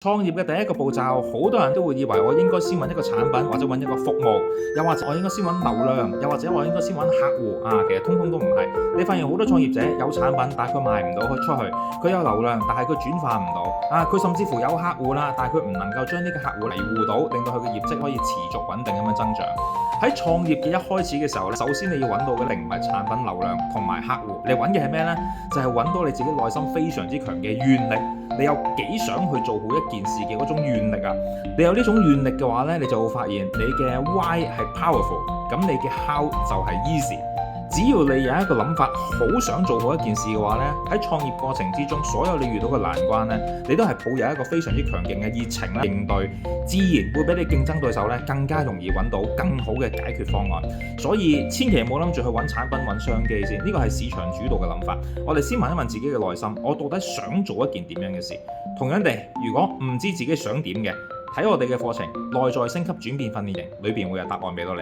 創業嘅第一個步驟，好多人都會以為我應該先揾一個產品，或者揾一個服務，又或者我應該先揾流量，又或者我應該先揾客戶啊。其實通通都唔係。你發現好多創業者有產品，但係佢賣唔到出去；佢有流量，但係佢轉化唔到啊。佢甚至乎有客戶啦，但係佢唔能夠將呢個客戶嚟護到，令到佢嘅業績可以持續穩定咁樣增長。喺創業嘅一開始嘅時候咧，首先你要揾到嘅並唔係產品、流量同埋客戶，你揾嘅係咩呢？就係揾到你自己內心非常之強嘅願力。你有幾想去做好一件事嘅嗰種願力啊？你有呢種願力嘅話呢，你就會發現你嘅 why 係 powerful， 咁你嘅 how 就係 easy。只要你有一個諗法，好想做好一件事嘅話呢，喺創業過程之中，所有你遇到嘅難關呢，你都係抱有一個非常之強勁嘅熱情啦，應對自然會比你競爭對手呢更加容易揾到更好嘅解決方案。所以千祈唔好諗住去揾產品、揾商機先，呢個係市場主導嘅諗法。我哋先問一問自己嘅內心，我到底想做一件點樣嘅事？同樣地，如果唔知自己想點嘅，睇我哋嘅課程內在升級轉變訓練營裏邊會有答案俾到你。